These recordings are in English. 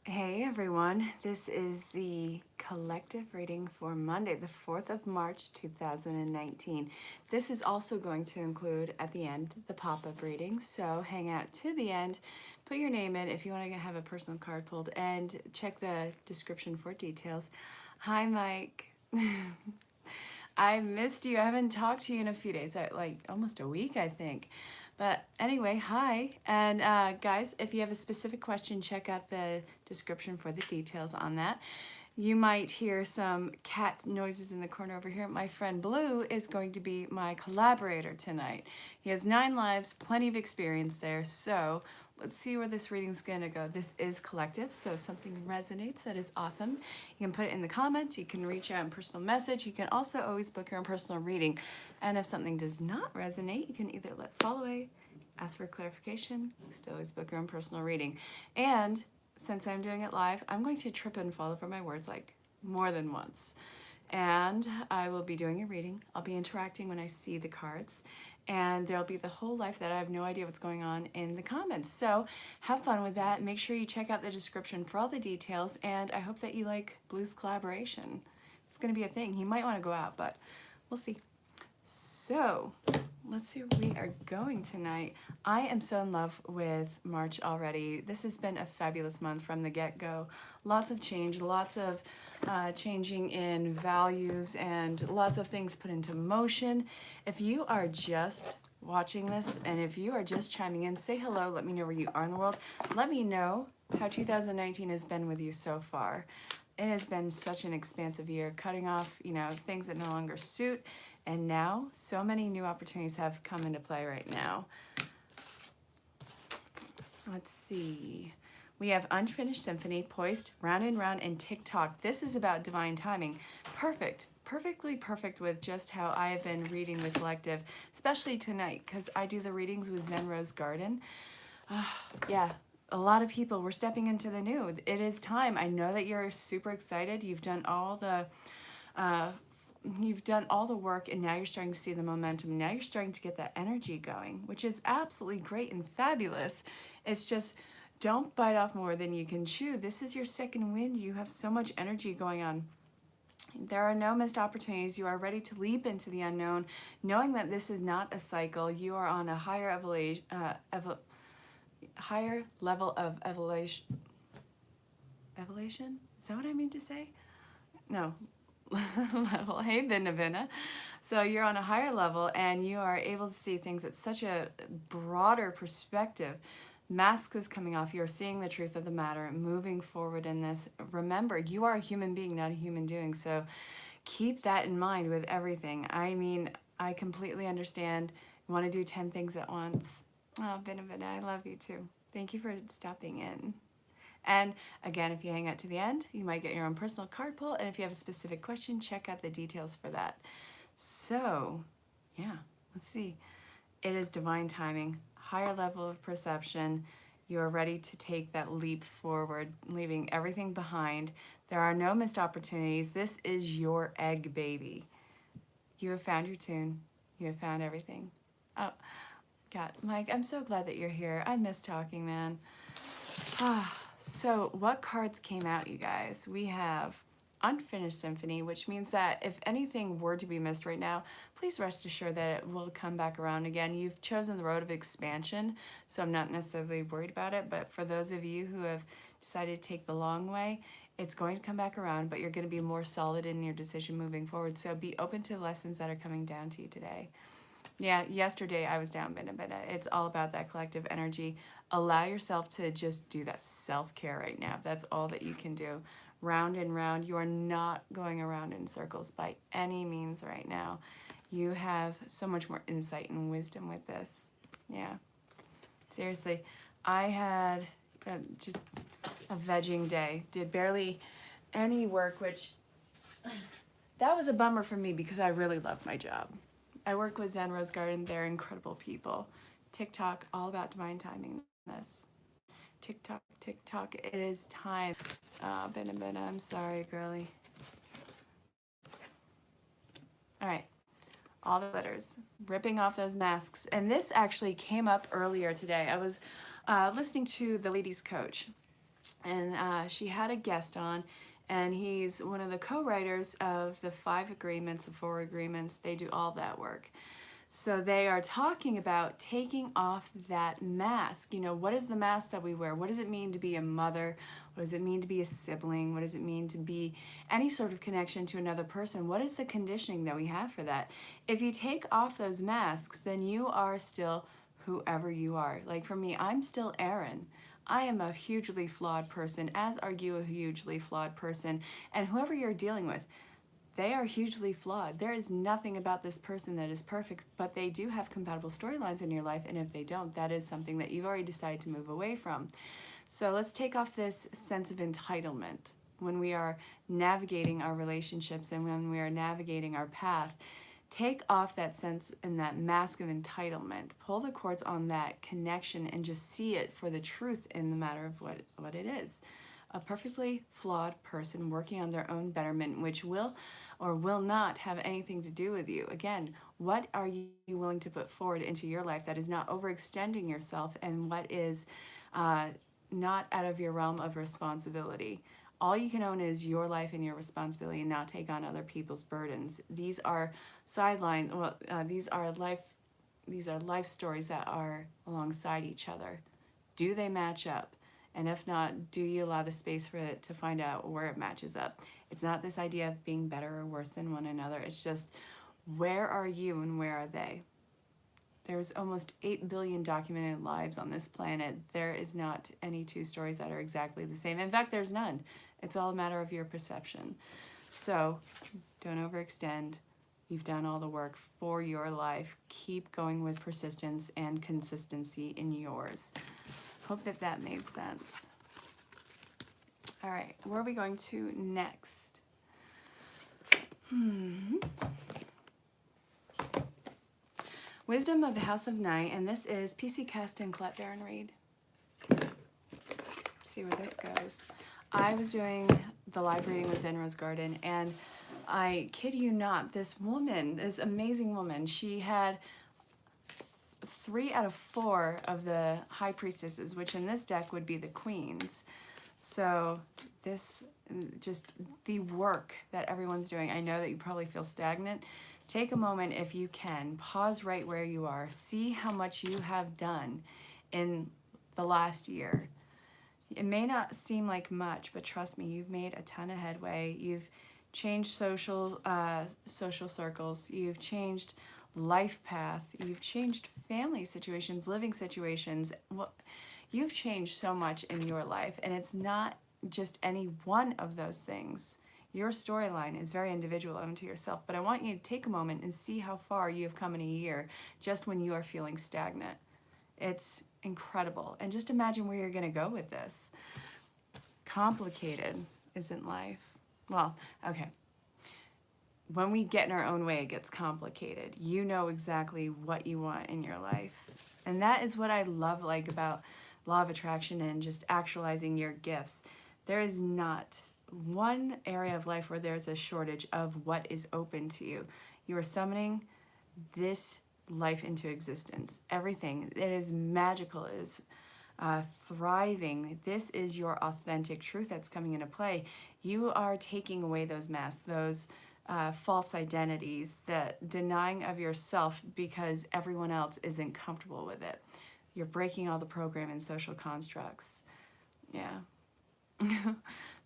Hey everyone, this is the collective reading for Monday, the 4th of March 2019. This is also going to include at the end the pop-up reading, so hang out to the end, put your name in if you want to have a personal card pulled, and check the description for details. Hi Mike. I missed you. I haven't talked to you in a few days, like almost a week, I think. But anyway, hi. And guys, if you have a specific question, check out the description for the details on that. You might hear some cat noises in the corner over here. My friend Blue is going to be my collaborator tonight. He has 9 lives, plenty of experience there. So let's see where this reading's gonna go. This is collective, so if something resonates, that is awesome. You can put it in the comments, you can reach out in personal message, you can also always book your own personal reading. And if something does not resonate, you can either let fall away, ask for clarification, still always book your own personal reading. And since I'm doing it live, I'm going to trip and fall over my words like more than once. And I will be doing a reading. I'll be interacting when I see the cards. And there'll be the whole life that I have no idea what's going on in the comments. So have fun with that. Make sure you check out the description for all the details. And I hope that you like Blue's collaboration. It's going to be a thing. He might want to go out, but we'll see. So let's see where we are going tonight. I am so in love with March already. This has been a fabulous month from the get-go. Lots of change, lots of changing in values, and lots of things put into motion. If you are just watching this and if you are just chiming in, say hello, let me know where you are in the world. Let me know how 2019 has been with you so far. It has been such an expansive year, cutting off, things that no longer suit. And now, so many new opportunities have come into play right now. Let's see. We have Unfinished Symphony, Poised, Round and Round, and TikTok. This is about divine timing. Perfect. Perfectly perfect with just how I have been reading the collective, especially tonight, because I do the readings with Zen Rose Garden. Yeah, a lot of people, we're stepping into the new. It is time. I know that you're super excited. You've done all the work, and now you're starting to see the momentum. Now you're starting to get that energy going, which is absolutely great and fabulous. It's just, don't bite off more than you can chew. This is your second wind. You have so much energy going on. There are no missed opportunities. You are ready to leap into the unknown, knowing that this is not a cycle. You are on a higher higher level of evolution. Evolution? Is that what I mean to say? No. Level. Hey, Vinna. So you're on a higher level and you are able to see things at such a broader perspective. Mask is coming off. You're seeing the truth of the matter, moving forward in this. Remember, you are a human being, not a human doing. So keep that in mind with everything. I mean, I completely understand. You want to do 10 things at once. Oh, Vinna, I love you too. Thank you for stopping in. And again, if you hang out to the end, you might get your own personal card pull. And if you have a specific question, check out the details for that. So, yeah, let's see. It is divine timing, higher level of perception. You are ready to take that leap forward, leaving everything behind. There are no missed opportunities. This is your egg baby. You have found your tune. You have found everything. Oh, God, Mike, I'm so glad that you're here. I miss talking, man. So what cards came out, you guys? We have Unfinished Symphony, which means that if anything were to be missed right now, please rest assured that it will come back around again. You've chosen the road of expansion, so I'm not necessarily worried about it, but for those of you who have decided to take the long way, it's going to come back around, but you're going to be more solid in your decision moving forward, so be open to the lessons that are coming down to you today. Yeah, yesterday I was down, Binna. It's all about that collective energy. Allow yourself to just do that self-care right now. That's all that you can do. Round and round. You are not going around in circles by any means right now. You have so much more insight and wisdom with this. Yeah. Seriously, I had just a vegging day. Did barely any work, which that was a bummer for me because I really love my job. I work with Zen Rose Garden. They're incredible people. TikTok, all about divine timing. This TikTok, it is time. Benna, I'm sorry, girly. All right, all the letters, ripping off those masks. And this actually came up earlier today. I was listening to the ladies coach, and she had a guest on, and he's one of the co-writers of the 5 agreements, the 4 agreements. They do all that work. So they are talking about taking off that mask. You know, what is the mask that we wear? What does it mean to be a mother? What does it mean to be a sibling? What does it mean to be any sort of connection to another person? What is the conditioning that we have for that? If you take off those masks, then you are still whoever you are. Like for me, I'm still Erin. I am a hugely flawed person, as are you a hugely flawed person. And whoever you're dealing with, they are hugely flawed. There is nothing about this person that is perfect, but they do have compatible storylines in your life, and if they don't, that is something that you've already decided to move away from. So let's take off this sense of entitlement when we are navigating our relationships and when we are navigating our path. Take off that sense and that mask of entitlement. Pull the cords on that connection and just see it for the truth in the matter of what it is. A perfectly flawed person working on their own betterment, which will or will not have anything to do with you. Again, what are you willing to put forward into your life that is not overextending yourself, and what is not out of your realm of responsibility? All you can own is your life and your responsibility, and not take on other people's burdens. These are sideline. Well, these are life stories that are alongside each other. Do they match up? And if not, do you allow the space for it to find out where it matches up? It's not this idea of being better or worse than one another. It's just, where are you and where are they? There's almost 8 billion documented lives on this planet. There is not any 2 stories that are exactly the same. In fact, there's none. It's all a matter of your perception. So don't overextend. You've done all the work for your life. Keep going with persistence and consistency in yours. Hope that that made sense. All right, where are we going to next? Wisdom of the House of Night, and this is PC Cast and ErinLyn.Reads. See where this goes. I was doing the live reading with Zen Rose Garden, and I kid you not, this woman, this amazing woman, she had 3 out of 4 of the high priestesses, which in this deck would be the queens. So this, just the work that everyone's doing. I know that you probably feel stagnant. Take a moment if you can, pause right where you are, see how much you have done in the last year. It may not seem like much, but trust me, you've made a ton of headway. You've changed social circles. You've changed life path. You've changed family situations, living situations. Well, you've changed so much in your life, and it's not just any one of those things. Your storyline is very individual unto yourself, but I want you to take a moment and see how far you have come in a year just when you are feeling stagnant. It's incredible. And just imagine where you're going to go with this. Complicated, isn't life? Well, okay. When we get in our own way, it gets complicated. You know exactly what you want in your life. And that is what I love about law of attraction and just actualizing your gifts. There is not one area of life where there's a shortage of what is open to you. You are summoning this life into existence. Everything. It is magical. It is thriving. This is your authentic truth that's coming into play. You are taking away those masks, those false identities, the denying of yourself because everyone else isn't comfortable with it. You're breaking all the program and social constructs. Yeah.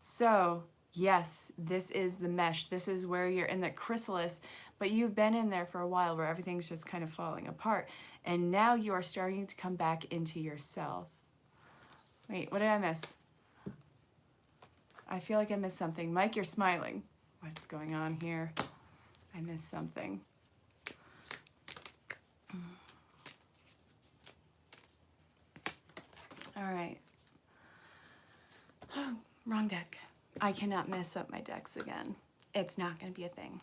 So, yes, this is the mesh. This is where you're in the chrysalis, but you've been in there for a while where everything's just kind of falling apart. And now you are starting to come back into yourself. Wait, what did I miss? I feel like I missed something. Mike, you're smiling. What's going on here? I missed something. All right. Wrong deck. I cannot mess up my decks again. It's not going to be a thing.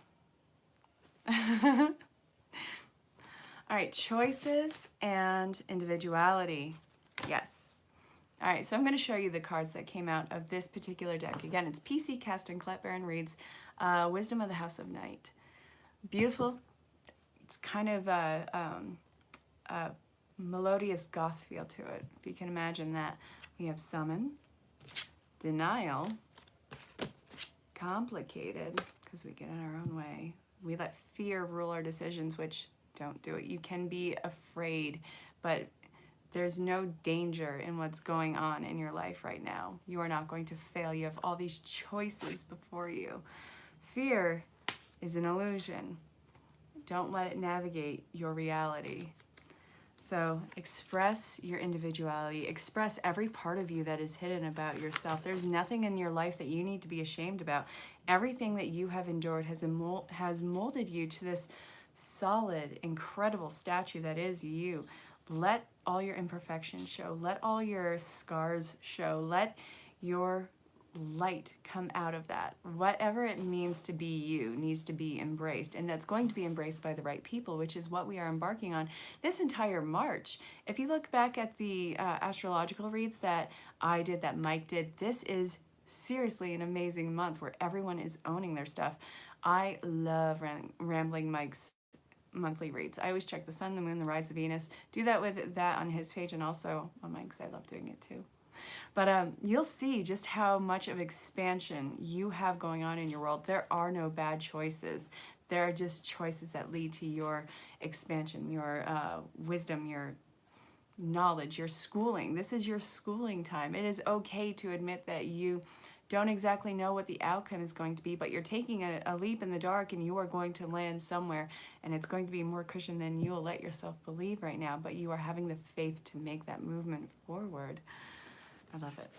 All right, choices and individuality. Yes. All right, so I'm going to show you the cards that came out of this particular deck. Again, it's PC Cast and ErinLyn.Reads, Wisdom of the House of Night. Beautiful. It's kind of a melodious goth feel to it, if you can imagine that. We have Summon, Denial, complicated, because we get in our own way. We let fear rule our decisions, which don't do it. You can be afraid, but there's no danger in what's going on in your life right now. You are not going to fail. You have all these choices before you. Fear is an illusion. Don't let it navigate your reality. So express your individuality. Express every part of you that is hidden about yourself. There's nothing in your life that you need to be ashamed about. Everything that you have endured has molded you to this solid, incredible statue that is you. Let all your imperfections show. Let all your scars show. Let your light come out of that. Whatever it means to be you needs to be embraced, and that's going to be embraced by the right people, which is what we are embarking on this entire March. If you look back at the astrological reads that I did, that Mike did, this is seriously an amazing month where everyone is owning their stuff. I love Rambling Mike's monthly reads. I always check the sun, the moon, the rise of Venus. Do that with that on his page and also on mine, because I love doing it too. But you'll see just how much of expansion you have going on in your world. There are no bad choices. There are just choices that lead to your expansion, your wisdom, your knowledge, your schooling. This is your schooling time. It is okay to admit that you don't exactly know what the outcome is going to be, but you're taking a leap in the dark and you are going to land somewhere, and it's going to be more cushion than you'll let yourself believe right now, but you are having the faith to make that movement forward. I love it.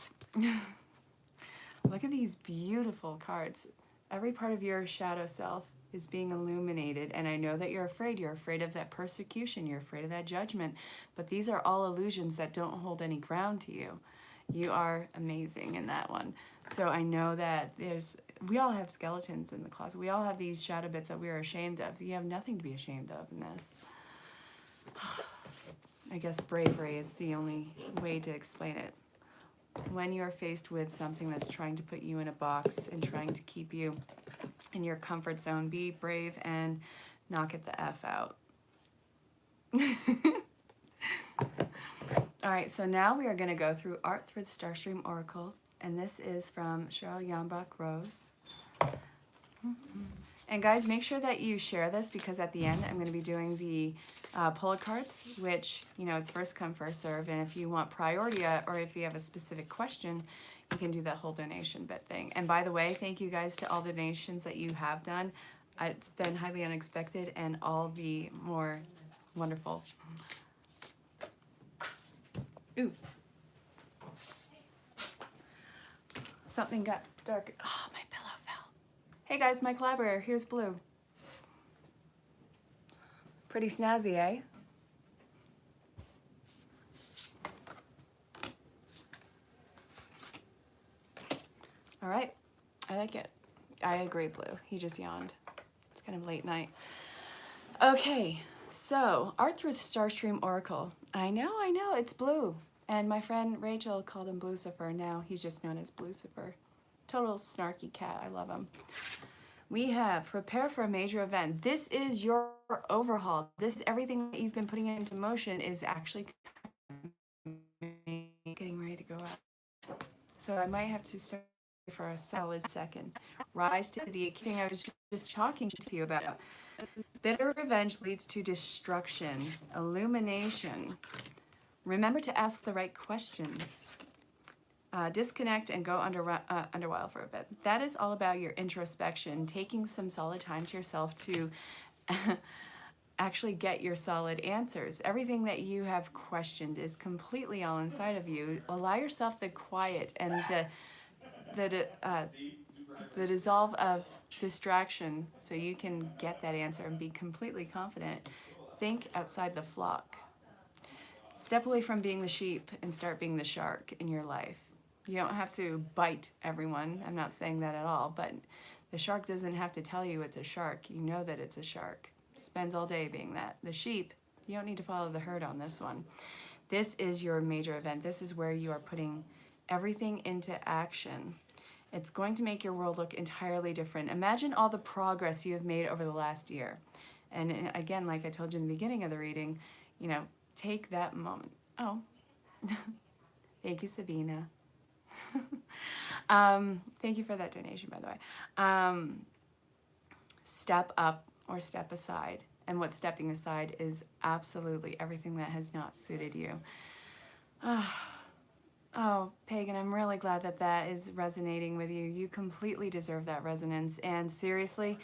Look at these beautiful cards. Every part of your shadow self is being illuminated, and I know that you're afraid. You're afraid of that persecution. You're afraid of that judgment, but these are all illusions that don't hold any ground to you. You are amazing in that one. So I know that we all have skeletons in the closet. We all have these shadow bits that we are ashamed of. You have nothing to be ashamed of in this. I guess bravery is the only way to explain it. When you're faced with something that's trying to put you in a box and trying to keep you in your comfort zone, be brave and knock it the F out. All right, so now we are going to go through Art Through the Starstream Oracle, and this is from Cheryl Yambach-Rose. And guys, make sure that you share this, because at the end I'm going to be doing the pull cards, which, you know, it's first come, first serve. And if you want priority, or if you have a specific question, you can do that whole donation bit thing. And by the way, thank you guys to all the donations that you have done. It's been highly unexpected and all the more wonderful. Ooh. Something got dark. Oh, my pillow fell. Hey guys, my collaborator, here's Blue. Pretty snazzy, eh? All right, I like it. I agree, Blue. He just yawned. It's kind of late night. Okay, so Art Through the Starstream Oracle. I know, it's Blue. And my friend Rachel called him Blucifer. Now he's just known as Blucifer. Total snarky cat, I love him. We have prepare for a major event. This is your overhaul. Everything that you've been putting into motion is actually getting ready to go out. So I might have to start for a solid second. Rise to the thing I was just talking to you about. Bitter revenge leads to destruction, illumination. Remember to ask the right questions. Disconnect and go underwild for a bit. That is all about your introspection, taking some solid time to yourself to actually get your solid answers. Everything that you have questioned is completely all inside of you. Allow yourself the quiet and the dissolve of distraction so you can get that answer and be completely confident. Think outside the flock. Step away from being the sheep and start being the shark in your life. You don't have to bite everyone. I'm not saying that at all, but the shark doesn't have to tell you it's a shark. You know that it's a shark. It spends all day being that. The sheep, you don't need to follow the herd on this one. This is your major event. This is where you are putting everything into action. It's going to make your world look entirely different. Imagine all the progress you have made over the last year. And again, like I told you in the beginning of the reading, you know, take that moment. Oh, thank you, Sabina. Thank you for that donation, by the way. Step up or step aside. And what stepping aside is absolutely everything that has not suited you. Oh, Pagan, I'm really glad that that is resonating with you. You completely deserve that resonance. And seriously,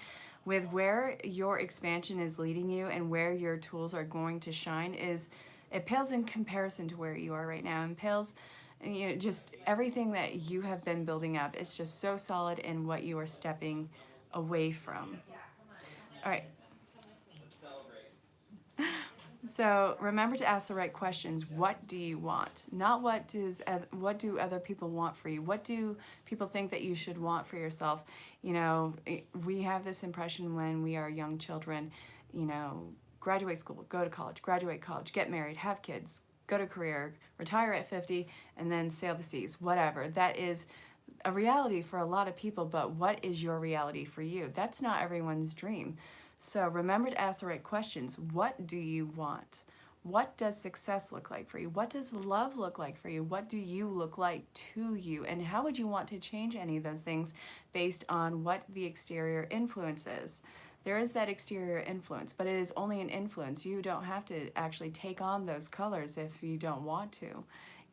with where your expansion is leading you and where your tools are going to shine, it pales in comparison to where you are right now, and pales, you know, just everything that you have been building up. It's just so solid in what you are stepping away from. All right. So remember to ask the right questions. What do you want? Not what do other people want for you? What do people think that you should want for yourself? You know, we have this impression when we are young children, you know, graduate school, go to college, graduate college, get married, have kids, go to career, retire at 50, and then sail the seas, whatever. That is a reality for a lot of people, but what is your reality for you? That's not everyone's dream. So remember to ask the right questions. What do you want? What does success look like for you? What does love look like for you? What do you look like to you? And how would you want to change any of those things based on what the exterior influence is? There is that exterior influence, but it is only an influence. You don't have to actually take on those colors if you don't want to.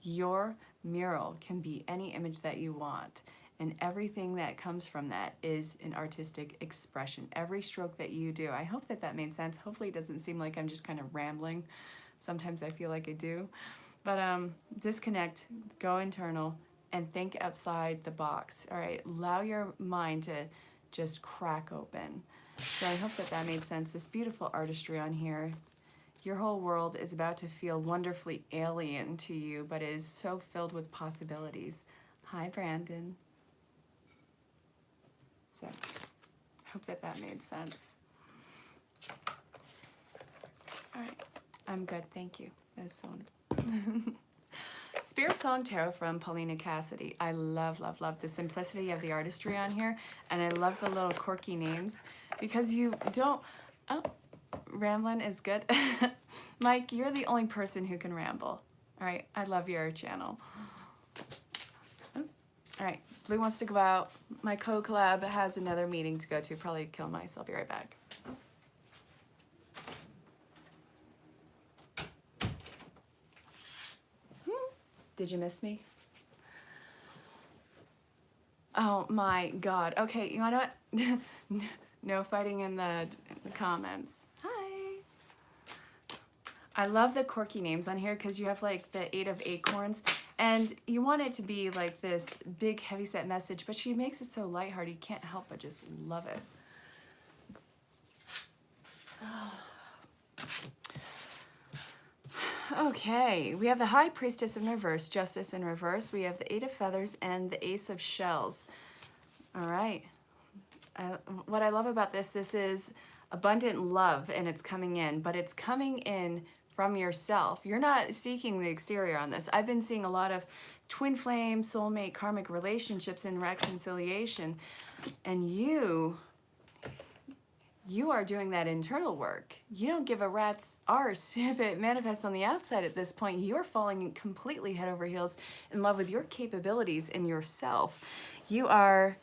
Your mural can be any image that you want. And everything that comes from that is an artistic expression. Every stroke that you do. I hope that that made sense. Hopefully it doesn't seem like I'm just kind of rambling. Sometimes I feel like I do. But disconnect, go internal, and think outside the box. All right, allow your mind to just crack open. So I hope that that made sense. This beautiful artistry on here. Your whole world is about to feel wonderfully alien to you, but is so filled with possibilities. Hi, Brandon. So, hope that that made sense. All right, I'm good, thank you. That's so wonderful. Spirit Song Tarot from Paulina Cassidy. I love, love, love the simplicity of the artistry on here, and I love the little quirky names because you don't, oh, rambling is good. Mike, you're the only person who can ramble. All right, I love your channel. Oh, all right. Blue wants to go out. My co-collab has another meeting to go to. Probably kill mice. I'll be right back. Did you miss me? Oh my God. Okay, you know what? No fighting in the comments. Hi. I love the quirky names on here because you have like the 8 of Acorns. And you want it to be like this big heavyset message, but she makes it so lighthearted, you can't help but just love it. Okay, we have the High Priestess in reverse, Justice in reverse. We have the 8 of Feathers and the Ace of Shells. All right. What I love about this is abundant love, and it's coming in, but it's coming in from yourself. You're not seeking the exterior on this. I've been seeing a lot of twin flame, soulmate, karmic relationships in reconciliation, and you are doing that internal work. You don't give a rat's arse if it manifests on the outside at this point. You're falling completely head over heels in love with your capabilities and yourself. You are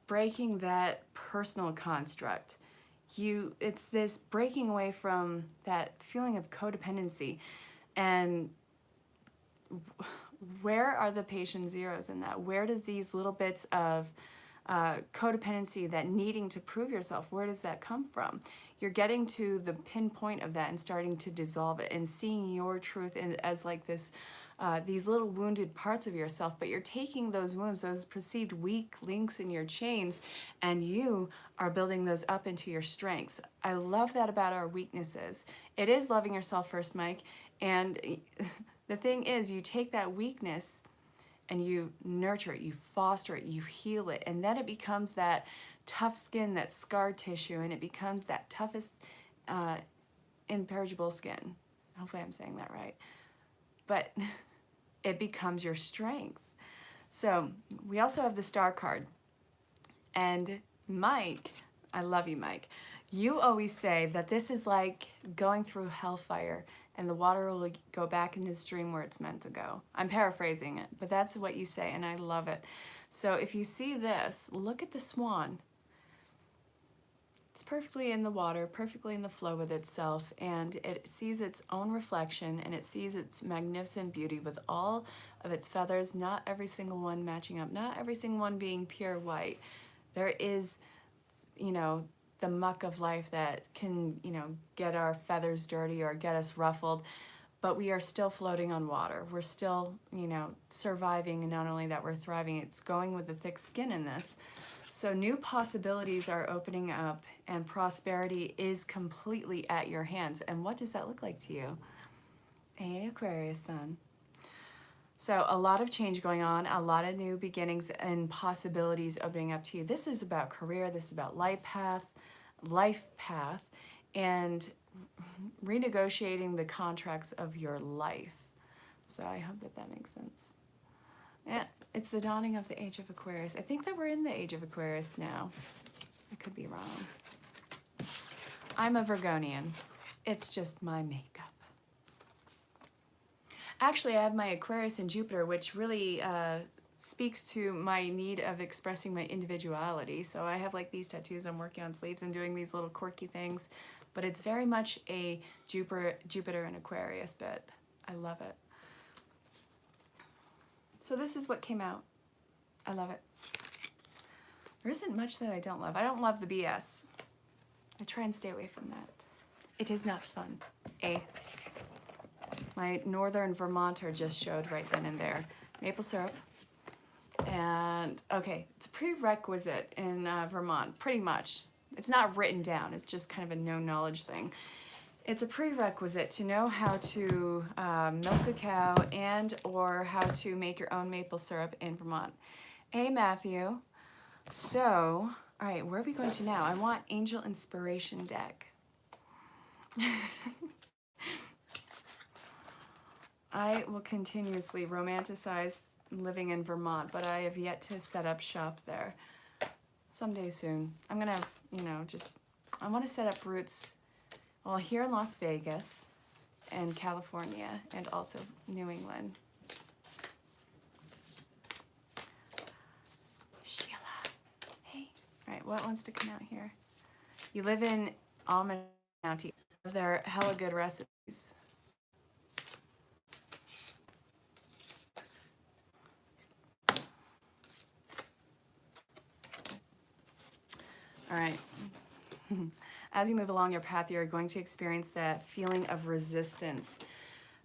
breaking that personal construct. It's this breaking away from that feeling of codependency. And where are the patient zeros in that? Where does these little bits of codependency, that needing to prove yourself, where does that come from? You're getting to the pinpoint of that and starting to dissolve it and seeing your truth as like this, these little wounded parts of yourself, but you're taking those wounds, those perceived weak links in your chains, and you are building those up into your strengths. I love that about our weaknesses. It is loving yourself first, Mike, and the thing is, you take that weakness and you nurture it, you foster it, you heal it, and then it becomes that tough skin, that scar tissue, and it becomes that toughest, imperishable skin. Hopefully I'm saying that right. But it becomes your strength. So we also have the Star card. And Mike, I love you, Mike. You always say that this is like going through hellfire and the water will go back into the stream where it's meant to go. I'm paraphrasing it, but that's what you say, and I love it. So if you see this, look at the swan. It's perfectly in the water, perfectly in the flow with itself, and it sees its own reflection, and it sees its magnificent beauty with all of its feathers, not every single one matching up, not every single one being pure white. There is, you know, the muck of life that can, you know, get our feathers dirty or get us ruffled, but we are still floating on water. We're still, you know, surviving, and not only that, we're thriving. It's going with the thick skin in this. So new possibilities are opening up, and prosperity is completely at your hands. And what does that look like to you? Hey, Aquarius sun. So a lot of change going on, a lot of new beginnings and possibilities opening up to you. This is about career, this is about life path, and renegotiating the contracts of your life. So I hope that that makes sense. Yeah, it's the dawning of the age of Aquarius. I think that we're in the age of Aquarius now. I could be wrong. I'm a Virgonian. It's just my makeup. Actually, I have my Aquarius in Jupiter, which really speaks to my need of expressing my individuality. So I have like these tattoos I'm working on sleeves and doing these little quirky things, but it's very much a Jupiter and Aquarius bit. I love it. So this is what came out. I love it. There isn't much that I don't love. I don't love the BS. I try and stay away from that. It is not fun. My northern Vermonter just showed right then and there. Maple syrup. And, okay, it's a prerequisite in Vermont, pretty much. It's not written down. It's just kind of a no-knowledge thing. It's a prerequisite to know how to milk a cow and or how to make your own maple syrup in Vermont. Hey, Matthew. So, all right, where are we going to now? I want Angel Inspiration deck. I will continuously romanticize living in Vermont, but I have yet to set up shop there. Someday soon. I'm gonna have, you know, I want to set up roots, well, here in Las Vegas and California and also New England. Sheila, hey. All right, what wants to come out here? You live in Almond County. They're hella good recipes. All right. As you move along your path, you're going to experience that feeling of resistance.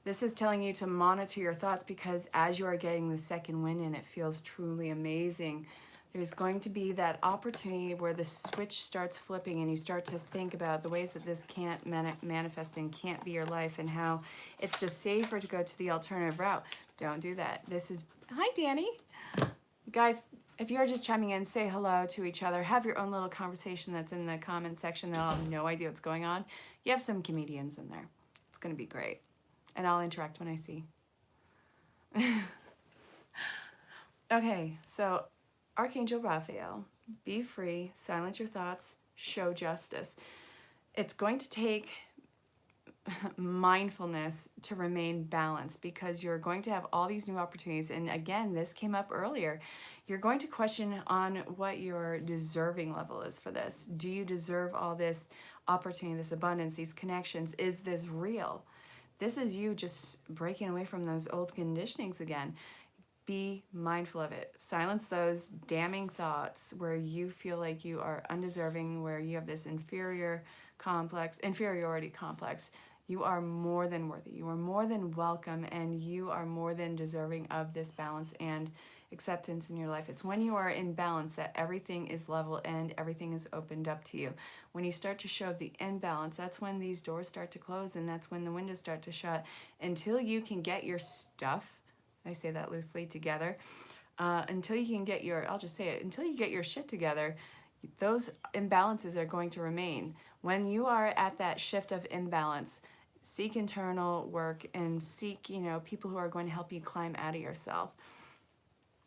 This is telling you to monitor your thoughts, because as you are getting the second wind in, it feels truly amazing. There's going to be that opportunity where the switch starts flipping and you start to think about the ways that this can't manifest and can't be your life, and how it's just safer to go to the alternative route. Don't do that. This is, hi Danny. Guys, if you're just chiming in, say hello to each other. Have your own little conversation that's in the comment section. They'll have no idea what's going on. You have some comedians in there. It's going to be great. And I'll interact when I see. Okay, so Archangel Raphael, be free, silence your thoughts, show justice. It's going to take mindfulness to remain balanced, because you're going to have all these new opportunities. And again, this came up earlier. You're going to question on what your deserving level is for this. Do you deserve all this opportunity, this abundance, these connections? Is this real? This is you just breaking away from those old conditionings again. Be mindful of it. Silence those damning thoughts where you feel like you are undeserving, where you have this inferiority complex. You are more than worthy. You are more than welcome, and you are more than deserving of this balance and acceptance in your life. It's when you are in balance that everything is level and everything is opened up to you. When you start to show the imbalance, that's when these doors start to close, and that's when the windows start to shut. Until you can get your stuff, I say that loosely, together, until you can get your, I'll just say it, until you get your shit together, those imbalances are going to remain. When you are at that shift of imbalance, seek internal work and seek, you know, people who are going to help you climb out of yourself.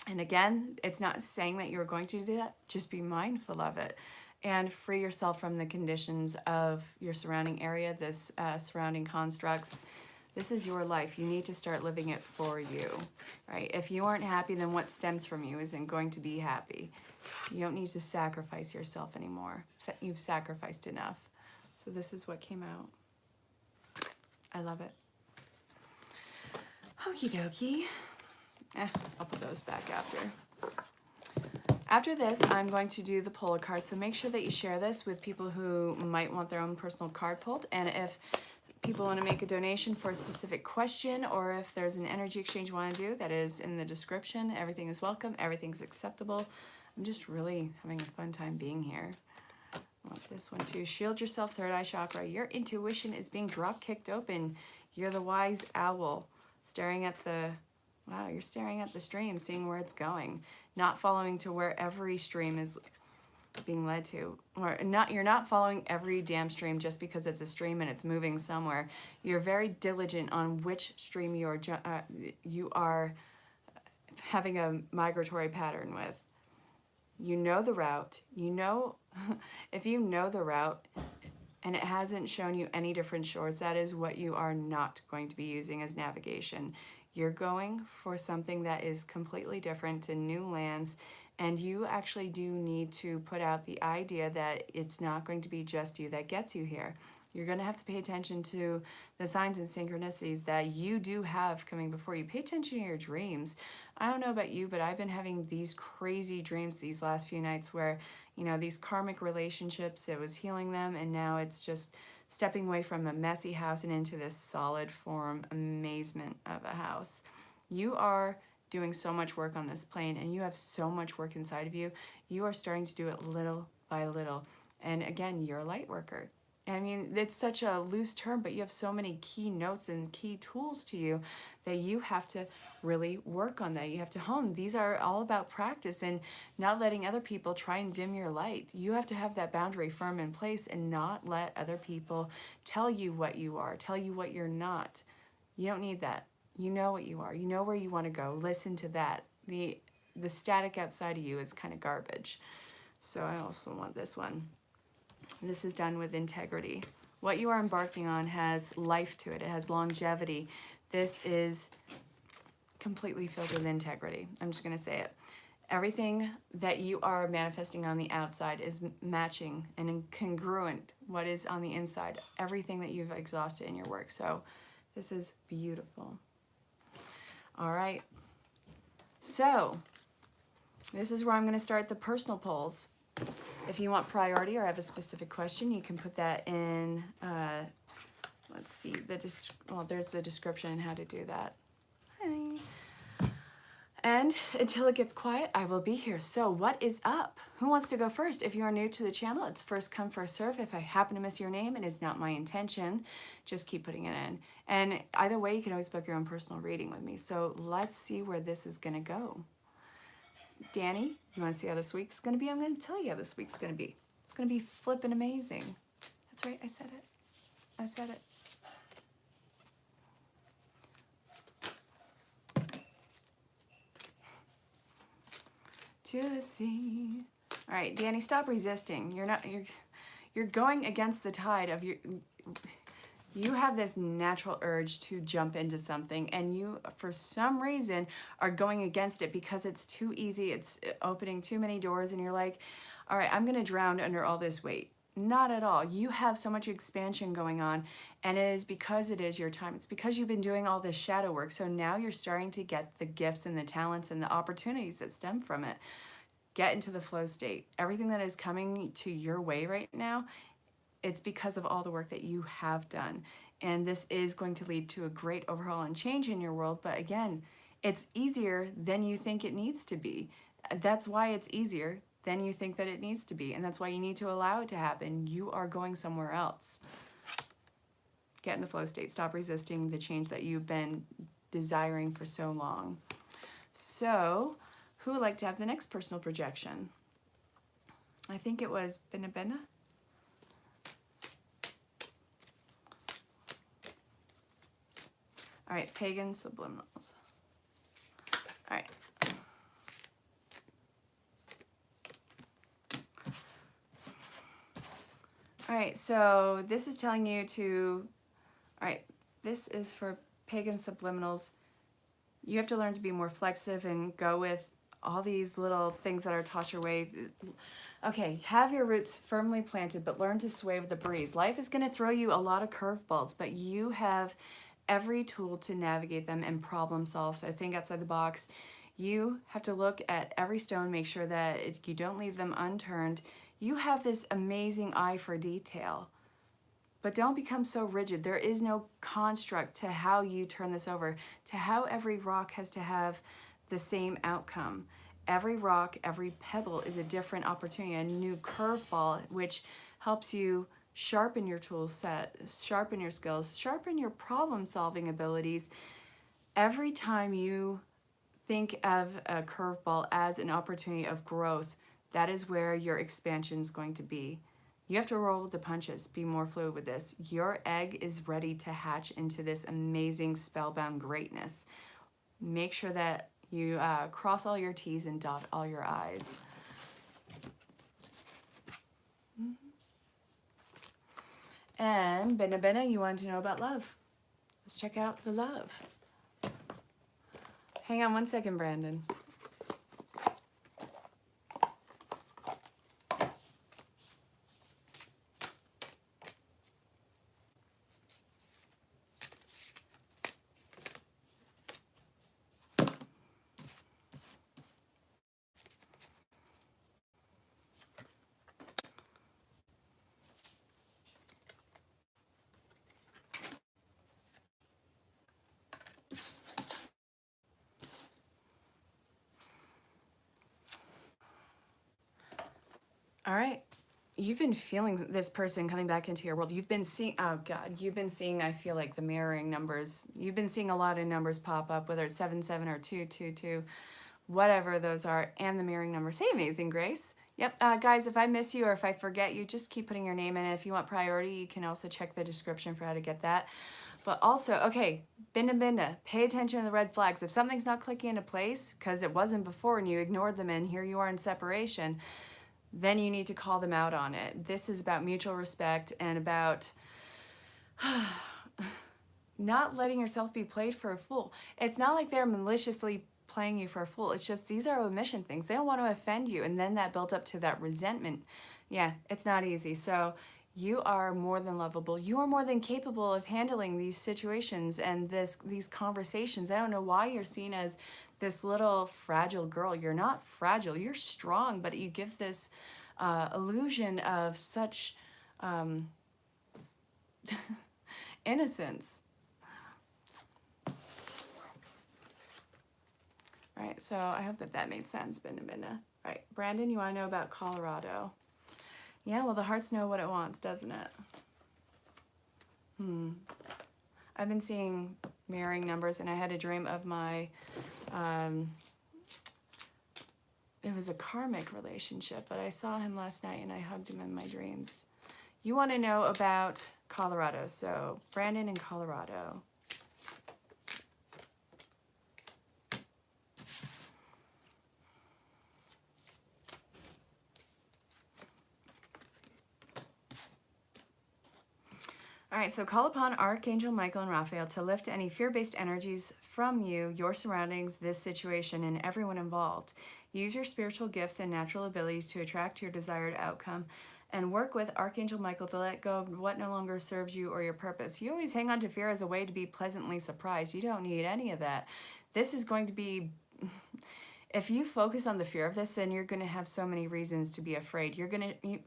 And again, it's not saying that you're going to do that. Just be mindful of it and free yourself from the conditions of your surrounding area, this surrounding constructs. This is your life. You need to start living it for you, right? If you aren't happy, then what stems from you isn't going to be happy. You don't need to sacrifice yourself anymore. You've sacrificed enough. So this is what came out. I love it. Okie dokie. I'll put those back after. After this, I'm going to do the pull a card. So make sure that you share this with people who might want their own personal card pulled. And if people want to make a donation for a specific question, or if there's an energy exchange you want to do, that is in the description. Everything is welcome. Everything's acceptable. I'm just really having a fun time being here. I want this one too. Shield yourself, third eye chakra. Your intuition is being drop kicked open. You're the wise owl staring at the, wow, you're staring at the stream, seeing where it's going, not following to where every stream is being led to, or not, you're not following every damn stream just because it's a stream and it's moving somewhere. You're very diligent on which stream you are having a migratory pattern with. You know the route. You know, if you know the route and it hasn't shown you any different shores, that is what you are not going to be using as navigation. You're going for something that is completely different to new lands, and you actually do need to put out the idea that it's not going to be just you that gets you here. You're going to have to pay attention to the signs and synchronicities that you do have coming before you. Pay attention to your dreams. I don't know about you, but I've been having these crazy dreams these last few nights where, you know, these karmic relationships, it was healing them, and now it's just stepping away from a messy house and into this solid form amazement of a house. You are doing so much work on this plane, and you have so much work inside of you. You are starting to do it little by little. And again, you're a light worker. I mean, it's such a loose term, but you have so many key notes and key tools to you that you have to really work on that. You have to hone. These are all about practice and not letting other people try and dim your light. You have to have that boundary firm in place and not let other people tell you what you are, tell you what you're not. You don't need that. You know what you are. You know where you want to go. Listen to that. The static outside of you is kind of garbage. So I also want this one. This is done with integrity. What you are embarking on has life to it. It has longevity. This is completely filled with integrity. I'm just going to say it. Everything that you are manifesting on the outside is matching and congruent what is on the inside. Everything that you've exhausted in your work. So this is beautiful. All right. So this is where I'm going to start the personal polls. If you want priority or have a specific question, you can put that in, let's see, well, there's the description on how to do that. Hi. And until it gets quiet, I will be here. So what is up? Who wants to go first? If you are new to the channel, it's first come, first serve. If I happen to miss your name, it is not my intention. Just keep putting it in. And either way, you can always book your own personal reading with me. So let's see where this is going to go. Danny, you want to see how this week's going to be? I'm going to tell you how this week's going to be. It's going to be flippin' amazing. That's right, I said it. I said it. To the sea. All right, Danny, stop resisting. You're going against the tide of you have this natural urge to jump into something, and you, for some reason, are going against it because it's too easy. It's opening too many doors, and you're like, all right, I'm going to drown under all this weight. Not at all. You have so much expansion going on, and it is because it is your time. It's because you've been doing all this shadow work. So now you're starting to get the gifts and the talents and the opportunities that stem from it. Get into the flow state. Everything that is coming to your way right now, it's because of all the work that you have done. And this is going to lead to a great overhaul and change in your world. But again, it's easier than you think it needs to be. That's why it's easier than you think that it needs to be. And that's why you need to allow it to happen. You are going somewhere else. Get in the flow state. Stop resisting the change that you've been desiring for so long. So, who would like to have the next personal projection? I think it was Benna. All right, pagan subliminals. All right. All right, so this is telling you to, all right, this is for pagan subliminals, you have to learn to be more flexible and go with all these little things that are taught your way. Okay, have your roots firmly planted, but learn to sway with the breeze. Life is going to throw you a lot of curveballs, but you have every tool to navigate them and problem solve. I think outside the box, you have to look at every stone, make sure that you don't leave them unturned. You have this amazing eye for detail, but don't become so rigid. There is no construct to how you turn this over, to how every rock has to have the same outcome. Every rock, every pebble is a different opportunity, a new curveball, which helps you sharpen your tool set, sharpen your skills, sharpen your problem-solving abilities. Every time you think of a curveball as an opportunity of growth, that is where your expansion is going to be. You have to roll with the punches, be more fluid with this. Your egg is ready to hatch into this amazing spellbound greatness. Make sure that you cross all your T's and dot all your I's. And Bena, you wanted to know about love. Let's check out the love. Hang on one second, Brandon. All right. You've been feeling this person coming back into your world. You've been seeing, oh God, you've been seeing, I feel like, the mirroring numbers. You've been seeing a lot of numbers pop up, whether it's 77 or 222, whatever those are, and the mirroring numbers. Hey, Amazing Grace. Yep, guys, if I miss you or if I forget you, just keep putting your name in. And if you want priority, you can also check the description for how to get that. But also, okay, Binda, pay attention to the red flags. If something's not clicking into place because it wasn't before and you ignored them and here you are in separation, then you need to call them out on it. This is about mutual respect and about not letting yourself be played for a fool. It's not like they're maliciously playing you for a fool. It's just these are omission things. They don't want to offend you. And then that built up to that resentment. Yeah, it's not easy. So you are more than lovable. You are more than capable of handling these situations and these conversations. I don't know why you're seen as this little fragile girl. You're not fragile. You're strong, but you give this illusion of such innocence. All right, so I hope that made sense, Binda. All right, Brandon, you want to know about Colorado? Yeah, well, the hearts know what it wants, doesn't it? I've been seeing mirroring numbers, and I had a dream of my, it was a karmic relationship, but I saw him last night, and I hugged him in my dreams. You want to know about Colorado, so Brandon in Colorado. All right, so call upon Archangel Michael and Raphael to lift any fear-based energies from you, your surroundings, this situation, and everyone involved. Use your spiritual gifts and natural abilities to attract your desired outcome, and work with Archangel Michael to let go of what no longer serves you or your purpose. You always hang on to fear as a way to be pleasantly surprised. You don't need any of that. This is going to be... If you focus on the fear of this, then you're going to have so many reasons to be afraid. You're going to...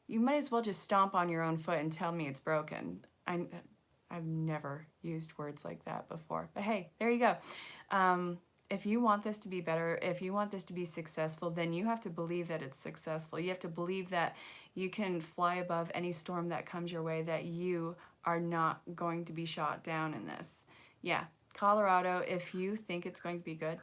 You might as well just stomp on your own foot and tell me it's broken. I've never used words like that before, but hey, there you go. If you want this to be better, if you want this to be successful, then you have to believe that it's successful. You have to believe that you can fly above any storm that comes your way, that you are not going to be shot down in this. Yeah, Colorado, if you think it's going to be good.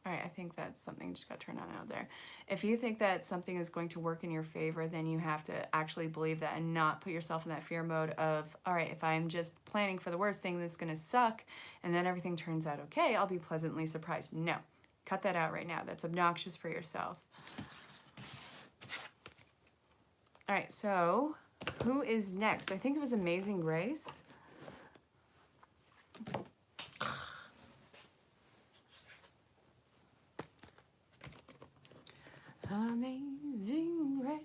All right, I think that something just got turned on out there. If you think that something is going to work in your favor, then you have to actually believe that and not put yourself in that fear mode of, all right, if I'm just planning for the worst thing, this is going to suck, and then everything turns out okay, I'll be pleasantly surprised. No, cut that out right now. That's obnoxious for yourself. All right, so who is next? I think it was Amazing Grace. Amazing grace.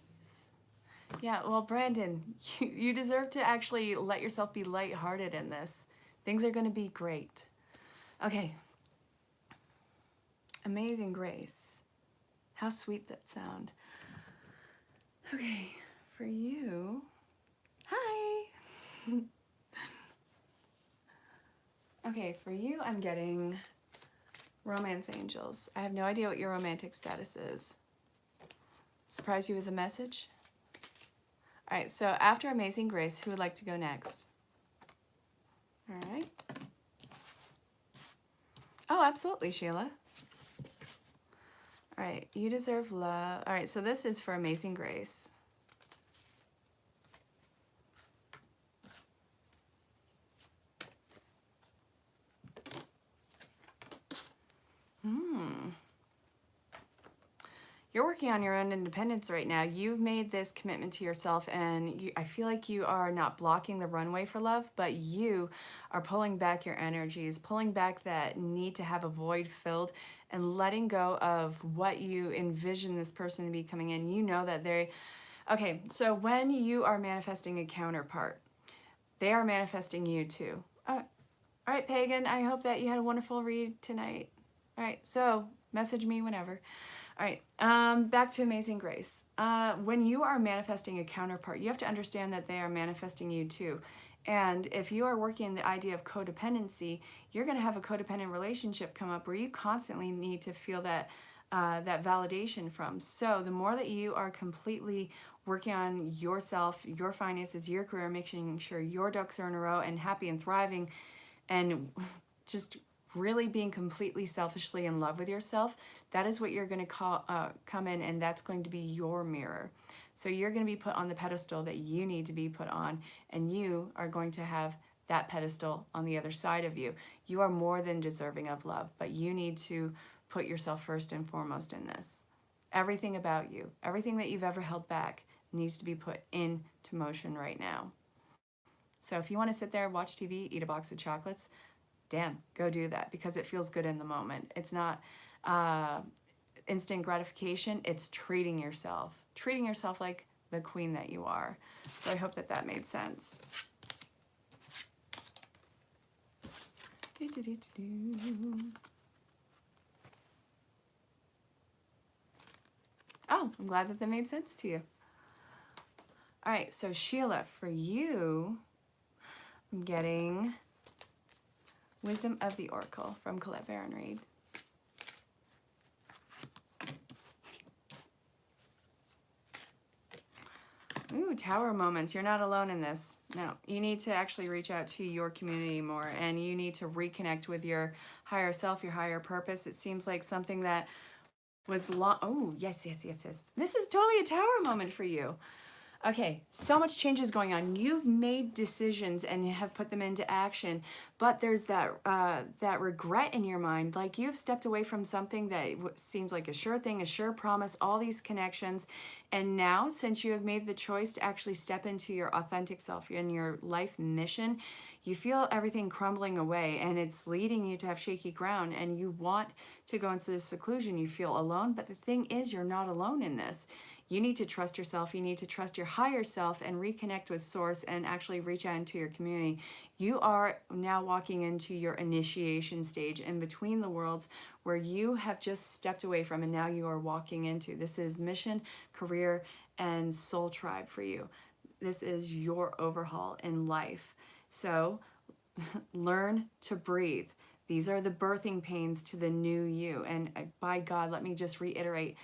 Yeah, well, Brandon, you deserve to actually let yourself be lighthearted in this. Things are going to be great. Okay. Amazing grace. How sweet that sound. Okay, for you. Hi. Okay, for you, I'm getting romance angels. I have no idea what your romantic status is. Surprise you with a message? All right, so after Amazing Grace, who would like to go next? All right. Oh, absolutely, Sheila. All right, you deserve love. All right, so this is for Amazing Grace. You're working on your own independence right now. You've made this commitment to yourself, and I feel like you are not blocking the runway for love, but you are pulling back your energies, pulling back that need to have a void filled, and letting go of what you envision this person to be coming in. You know that okay, so when you are manifesting a counterpart, they are manifesting you too. All right, Pagan, I hope that you had a wonderful read tonight. All right, so message me whenever. All right, back to Amazing Grace. When you are manifesting a counterpart, you have to understand that they are manifesting you too. And if you are working the idea of codependency, you're going to have a codependent relationship come up where you constantly need to feel that that validation from. So the more that you are completely working on yourself, your finances, your career, making sure your ducks are in a row and happy and thriving, and just really being completely selfishly in love with yourself, that is what you're going to come in, and that's going to be your mirror. So you're going to be put on the pedestal that you need to be put on, and you are going to have that pedestal on the other side of you. You are more than deserving of love, but you need to put yourself first and foremost in this. Everything about you, everything that you've ever held back needs to be put into motion right now. So if you want to sit there, watch TV, eat a box of chocolates, damn, go do that, because it feels good in the moment. It's not instant gratification. It's treating yourself like the queen that you are. So I hope that that made sense. Oh, I'm glad that that made sense to you. All right, so Sheila, for you, I'm getting Wisdom of the Oracle from Colette ErinLyn.Reads. Ooh, tower moments. You're not alone in this. No, you need to actually reach out to your community more, and you need to reconnect with your higher self, your higher purpose. It seems like something that was long. Oh, yes. This is totally a tower moment for you. Okay, so much change is going on. You've made decisions and have put them into action, but there's that that regret in your mind. Like you've stepped away from something that seems like a sure thing, a sure promise, all these connections. And now, since you have made the choice to actually step into your authentic self and your life mission, you feel everything crumbling away, and it's leading you to have shaky ground, and you want to go into this seclusion. You feel alone, but the thing is, you're not alone in this. You need to trust yourself. You need to trust your higher self and reconnect with Source and actually reach out into your community. You are now walking into your initiation stage in between the worlds, where you have just stepped away from, and now you are walking into. This is mission, career, and soul tribe for you. This is your overhaul in life. So learn to breathe. These are the birthing pains to the new you. And by God, let me just reiterate,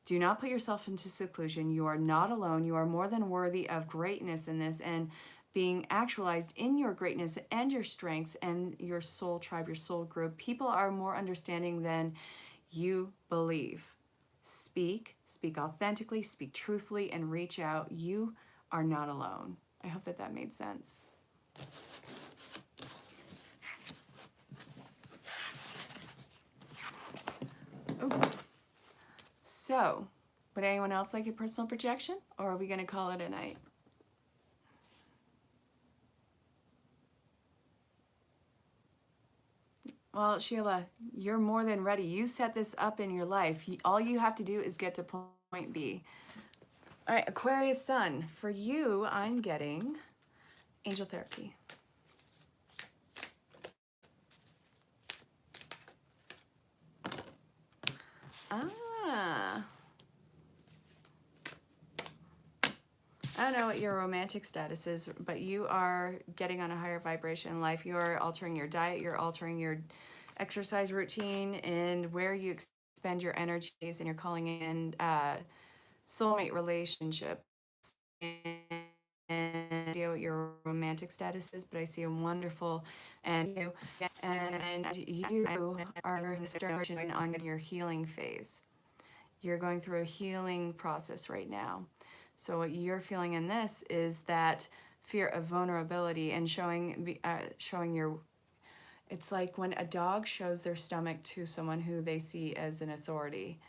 do not put yourself into seclusion. You are not alone. You are more than worthy of greatness in this, and being actualized in your greatness and your strengths and your soul tribe, your soul group. People are more understanding than you believe. Speak authentically, speak truthfully, and reach out. You are not alone. I hope that that made sense. Oh. So, would anyone else like a personal projection, or are we going to call it a night? Well, Sheila, you're more than ready. You set this up in your life. All you have to do is get to point B. All right, Aquarius Sun. For you, I'm getting angel therapy. Ah. I don't know what your romantic status is, but you are getting on a higher vibration in life. You're altering your diet, you're altering your exercise routine, and where you expend your energies, and you're calling in soulmate relationships. And I don't know what your romantic status is, but I see a wonderful, and you are starting on your healing phase. You're going through a healing process right now. So what you're feeling in this is that fear of vulnerability and showing your, it's like when a dog shows their stomach to someone who they see as an authority.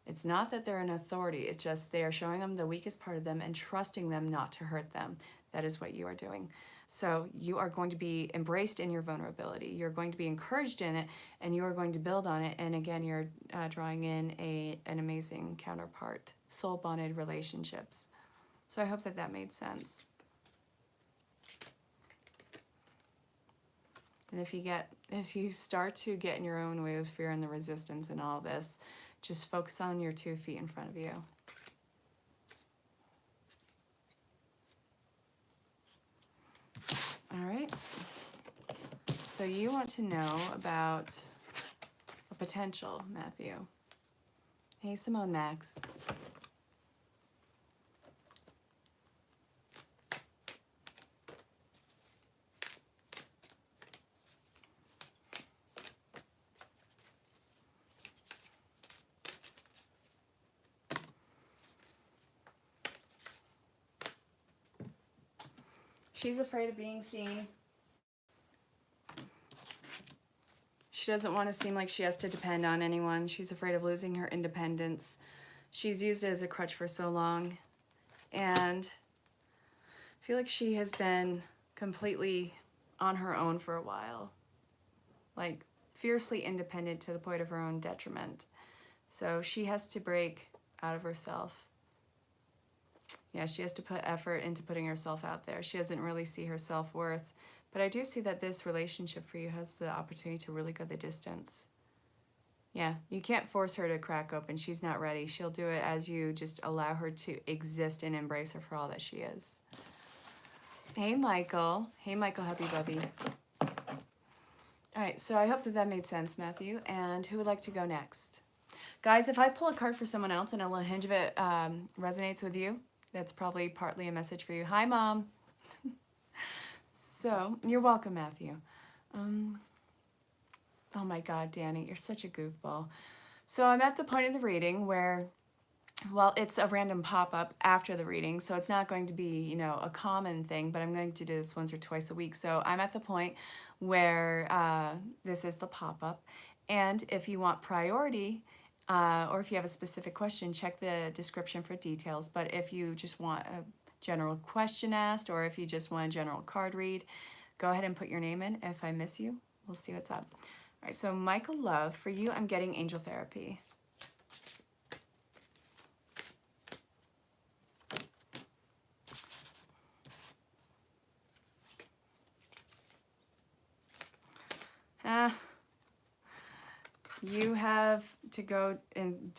It's not that they're an authority, it's just they are showing them the weakest part of them and trusting them not to hurt them. That is what you are doing. So you are going to be embraced in your vulnerability. You're going to be encouraged in it, and you are going to build on it. And again, you're drawing in an amazing counterpart, soul bonded relationships. So I hope that that made sense. And if you start to get in your own way with fear and the resistance and all this, just focus on your 2 feet in front of you. All right. So you want to know about a potential, Matthew. Hey, Simone Max. She's afraid of being seen. She doesn't want to seem like she has to depend on anyone. She's afraid of losing her independence. She's used it as a crutch for so long. And I feel like she has been completely on her own for a while. Like fiercely independent to the point of her own detriment. So she has to break out of herself. Yeah, she has to put effort into putting herself out there. She doesn't really see her self-worth. But I do see that this relationship for you has the opportunity to really go the distance. Yeah, you can't force her to crack open. She's not ready. She'll do it as you just allow her to exist and embrace her for all that she is. Hey, Michael. Hey, Michael, happy bubby. All right, so I hope that that made sense, Matthew. And who would like to go next? Guys, if I pull a card for someone else and a little hinge of it resonates with you, that's probably partly a message for you. Hi, Mom. So, you're welcome, Matthew. Oh my God, Danny, you're such a goofball. So I'm at the point of the reading where, well, it's a random pop-up after the reading, so it's not going to be, you know, a common thing, but I'm going to do this once or twice a week. So I'm at the point where this is the pop-up, and if you want priority, or if you have a specific question, check the description for details. But if you just want a general question asked, or if you just want a general card read, go ahead and put your name in. If I miss you, we'll see what's up. All right, so Michael Love, for you, I'm getting angel therapy. You have to go and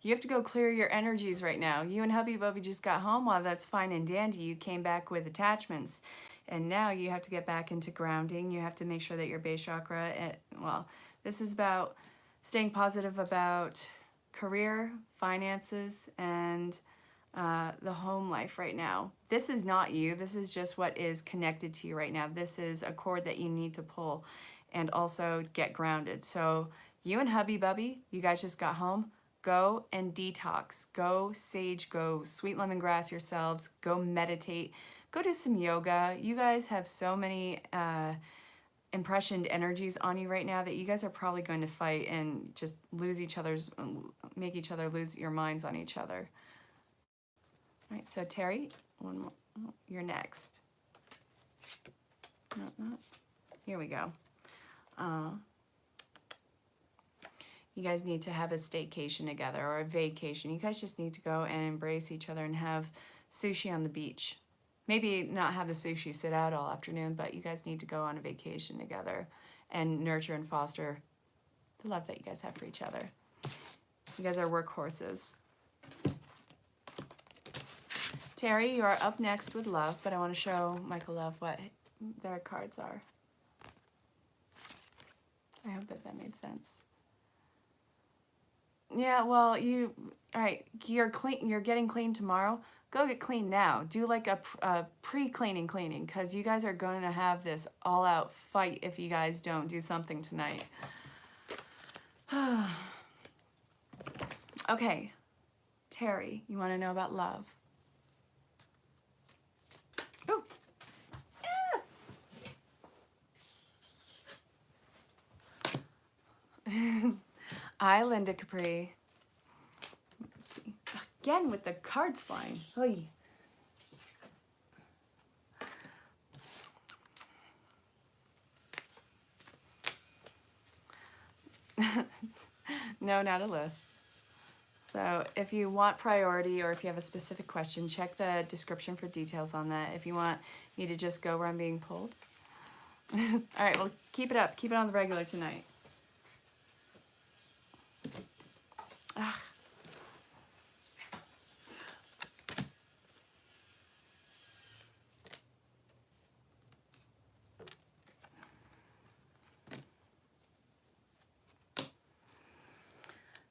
you have to go clear your energies right now. You and hubby bubby just got home. While that's fine and dandy, you came back with attachments, and now you have to get back into grounding. You have to make sure that your base chakra, well, this is about staying positive about career, finances, and the home life right now. This is not you. This is just what is connected to you right now. This is a cord that you need to pull and also get grounded. So you and hubby bubby, you guys just got home. Go and detox. Go sage, go sweet lemongrass yourselves. Go meditate. Go do some yoga. You guys have so many impressioned energies on you right now that you guys are probably going to fight and just make each other lose your minds on each other. All right, so Terry, one more. Oh, you're next. No, not. Here we go. you guys need to have a staycation together or a vacation. You guys just need to go and embrace each other and have sushi on the beach. Maybe not have the sushi sit out all afternoon, but you guys need to go on a vacation together and nurture and foster the love that you guys have for each other. You guys are workhorses. Terry, you are up next with love, but I want to show Michael Love what their cards are. I hope that made sense. Yeah, well, all right, you're clean, you're getting clean tomorrow. Go get clean now. Do like a pre-cleaning cleaning, because you guys are going to have this all-out fight if you guys don't do something tonight. Okay, Terry, you want to know about love? Ooh. Yeah. I, Linda Capri. Let's see. Again with the cards flying. Oy. No, not a list. So if you want priority or if you have a specific question, check the description for details on that. If you want me to just go where I'm being pulled. All right, well, keep it up. Keep it on the regular tonight. Ugh.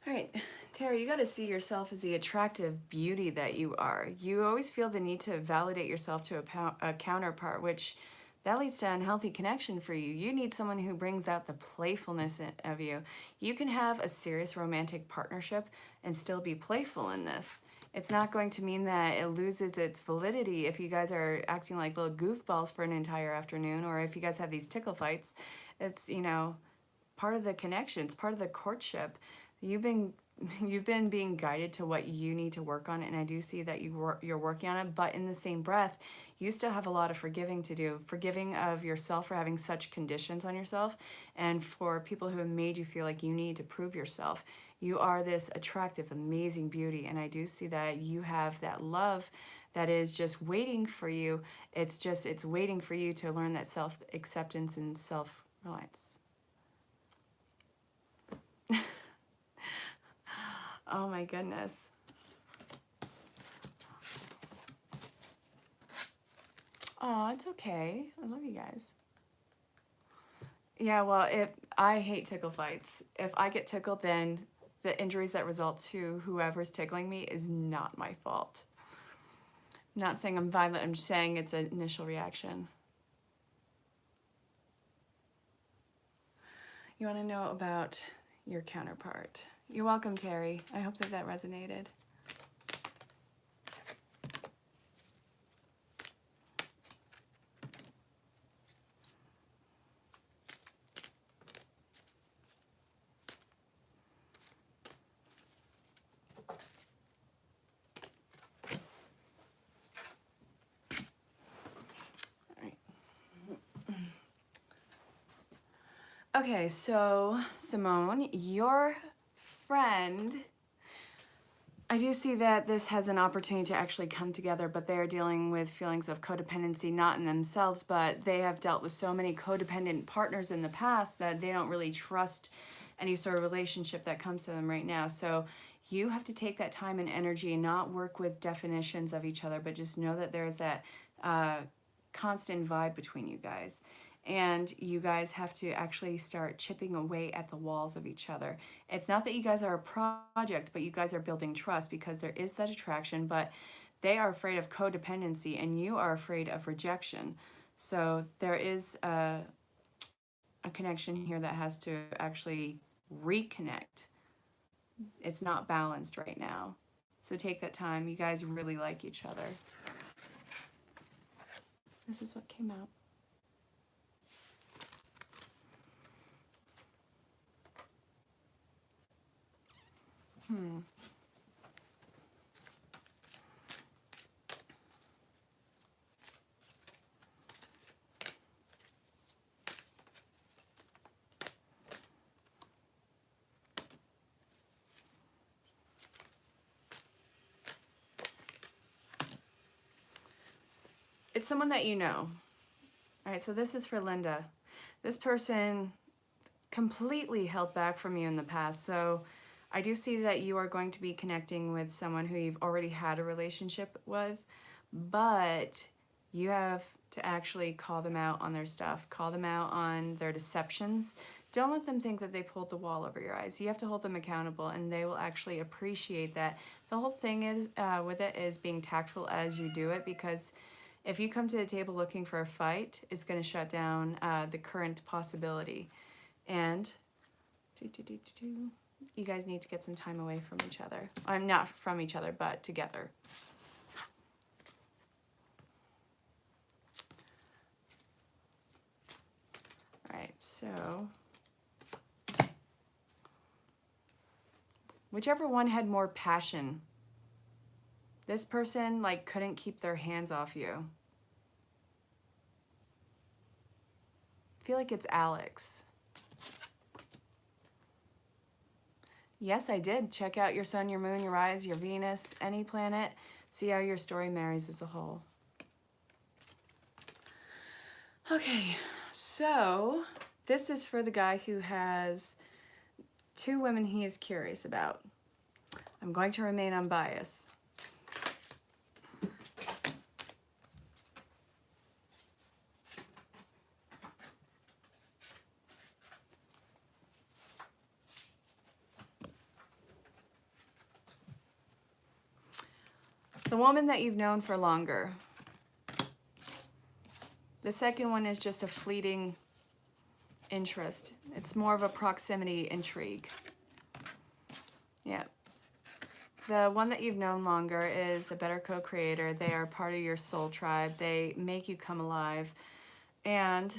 All right, Terry, you got to see yourself as the attractive beauty that you are. You always feel the need to validate yourself to a counterpart, which that leads to unhealthy connection for you. You need someone who brings out the playfulness of you. You can have a serious romantic partnership and still be playful in this. It's not going to mean that it loses its validity if you guys are acting like little goofballs for an entire afternoon, or if you guys have these tickle fights. It's, you know, part of the connection. It's part of the courtship. You've been being guided to what you need to work on, and I do see that you're working on it, but in the same breath, you still have a lot of forgiving to do. Forgiving of yourself for having such conditions on yourself, and for people who have made you feel like you need to prove yourself. You are this attractive, amazing beauty, and I do see that you have that love that is just waiting for you. It's waiting for you to learn that self-acceptance and self-reliance. Oh my goodness. Oh, it's okay. I love you guys. Yeah, well, I hate tickle fights. If I get tickled, then the injuries that result to whoever's tickling me is not my fault. I'm not saying I'm violent, I'm just saying it's an initial reaction. You want to know about your counterpart. You're welcome, Terry. I hope that resonated. All right. Okay, so Simone, your friend, I do see that this has an opportunity to actually come together, but they're dealing with feelings of codependency, not in themselves, but they have dealt with so many codependent partners in the past that they don't really trust any sort of relationship that comes to them right now. So you have to take that time and energy and not work with definitions of each other, but just know that there's that constant vibe between you guys. And you guys have to actually start chipping away at the walls of each other. It's not that you guys are a project, but you guys are building trust, because there is that attraction, but they are afraid of codependency and you are afraid of rejection. So there is a connection here that has to actually reconnect. It's not balanced right now. So take that time. You guys really like each other. This is what came out. it's someone that you know. All right, so this is for Linda. This person completely held back from you in the past. So I do see that you are going to be connecting with someone who you've already had a relationship with, but you have to actually call them out on their stuff, call them out on their deceptions. Don't let them think that they pulled the wall over your eyes. You have to hold them accountable, and they will actually appreciate that. The whole thing is with it is being tactful as you do it, because if you come to the table looking for a fight, it's going to shut down the current possibility. And you guys need to get some time away from each other. Not from each other, but together. All right, so whichever one had more passion. This person like couldn't keep their hands off you. I feel like it's Alex. Yes, I did. Check out your sun, your moon, your rise, your Venus, any planet. See how your story marries as a whole. Okay, so this is for the guy who has 2 women he is curious about. I'm going to remain unbiased. The woman that you've known for longer. The second one is just a fleeting interest. It's more of a proximity intrigue. Yeah. The one that you've known longer is a better co-creator. They are part of your soul tribe. They make you come alive. And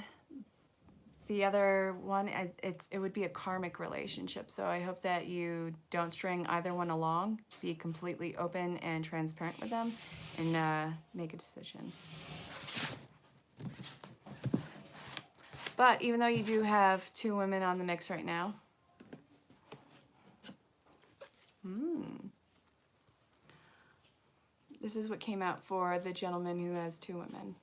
the other one, it would be a karmic relationship. So I hope that you don't string either one along. Be completely open and transparent with them, and make a decision. But even though you do have 2 women on the mix right now, this is what came out for the gentleman who has 2 women.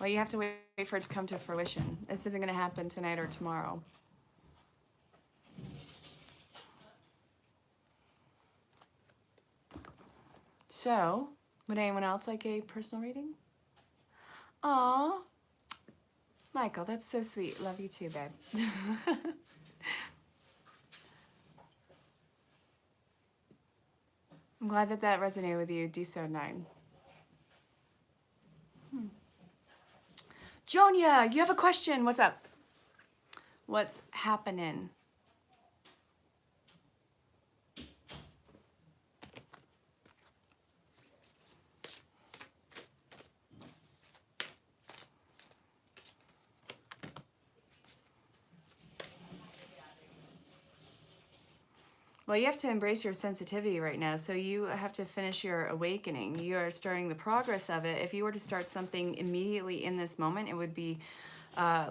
Well, you have to wait for it to come to fruition. This isn't going to happen tonight or tomorrow. So, would anyone else like a personal reading? Aw, Michael, that's so sweet. Love you too, babe. I'm glad that that resonated with you. D-So 9. Jonia, you have a question. What's up? What's happening? Well, you have to embrace your sensitivity right now. So you have to finish your awakening. You are starting the progress of it. If you were to start something immediately in this moment, it would be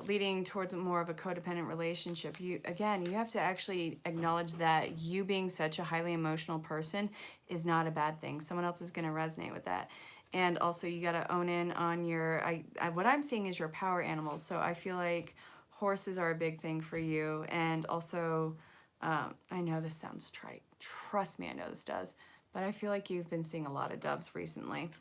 leading towards more of a codependent relationship. You have to actually acknowledge that you being such a highly emotional person is not a bad thing. Someone else is going to resonate with that. And also you got to own in on your, what I'm seeing is your power animals. So I feel like horses are a big thing for you. And also, I know this sounds trite. Trust me, I know this does. But I feel like you've been seeing a lot of doves recently.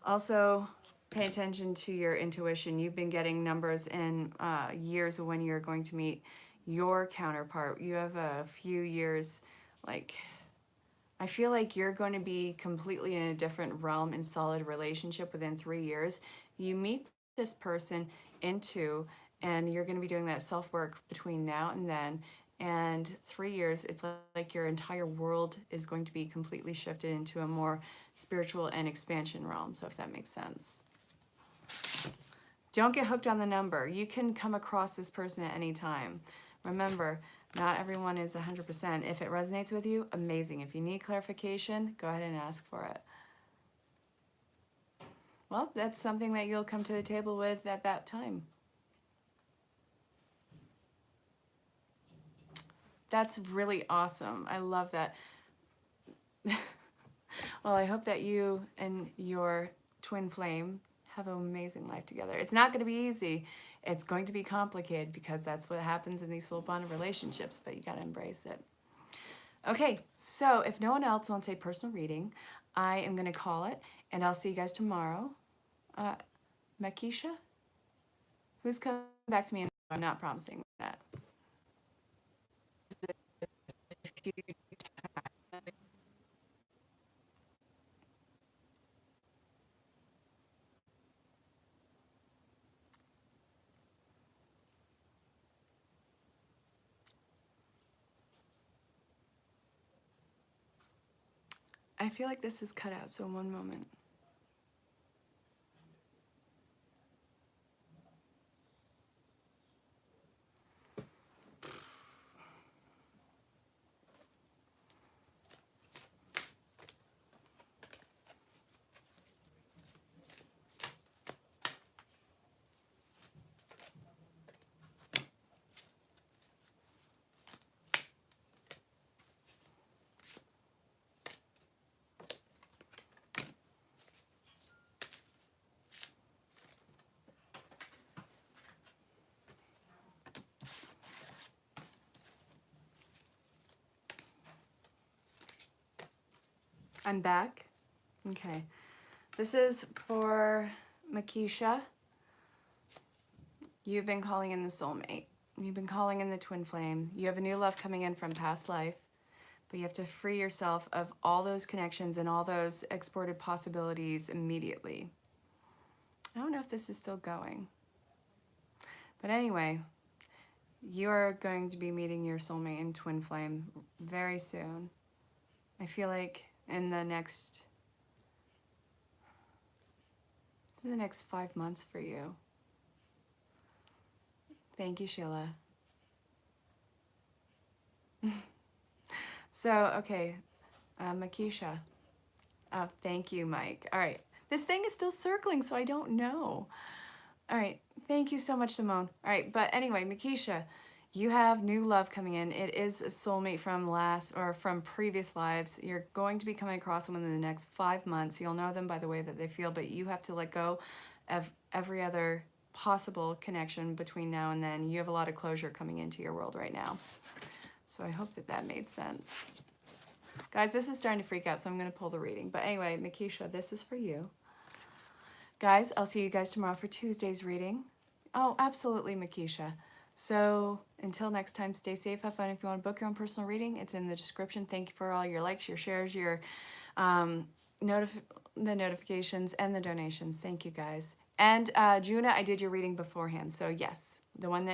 Also, pay attention to your intuition. You've been getting numbers in years when you're going to meet your counterpart. You have a few years, like, I feel like you're going to be completely in a different realm in solid relationship within 3 years. You meet this person in 2, and you're going to be doing that self-work between now and then. And 3 years, it's like your entire world is going to be completely shifted into a more spiritual and expansion realm. So if that makes sense. Don't get hooked on the number. You can come across this person at any time. Remember, not everyone is 100%. If it resonates with you, amazing. If you need clarification, go ahead and ask for it. Well, that's something that you'll come to the table with at that time. That's really awesome. I love that. Well, I hope that you and your twin flame have an amazing life together. It's not going to be easy. It's going to be complicated because that's what happens in these soul bonded relationships, but you got to embrace it. Okay, so if no one else wants a personal reading, I am going to call it, and I'll see you guys tomorrow. Makisha? Who's coming back to me? I'm not promising that. I feel like this is cut out, so one moment. I'm back. Okay. This is for Makisha. You've been calling in the soulmate. You've been calling in the twin flame. You have a new love coming in from past life, but you have to free yourself of all those connections and all those exported possibilities immediately. I don't know if this is still going. But anyway, you're going to be meeting your soulmate in twin flame very soon. I feel like in the next 5 months for you. Thank you, Sheila. So, okay, Makisha. Oh, thank you, Mike. All right, this thing is still circling, so I don't know. All right, thank you so much, Simone. All right, but anyway, Makisha, you have new love coming in. It is a soulmate from previous lives. You're going to be coming across them in the next 5 months. You'll know them by the way that they feel, but you have to let go of every other possible connection between now and then. You have a lot of closure coming into your world right now. So I hope that that made sense. Guys, this is starting to freak out, so I'm going to pull the reading. But anyway, Makisha, this is for you. Guys, I'll see you guys tomorrow for Tuesday's reading. Oh, absolutely, Makisha. So until next time, stay safe, have fun. If you want to book your own personal reading, it's in the description. Thank you for all your likes, your shares, your the notifications, and the donations. Thank you, guys. And Juna, I did your reading beforehand. So yes, the one that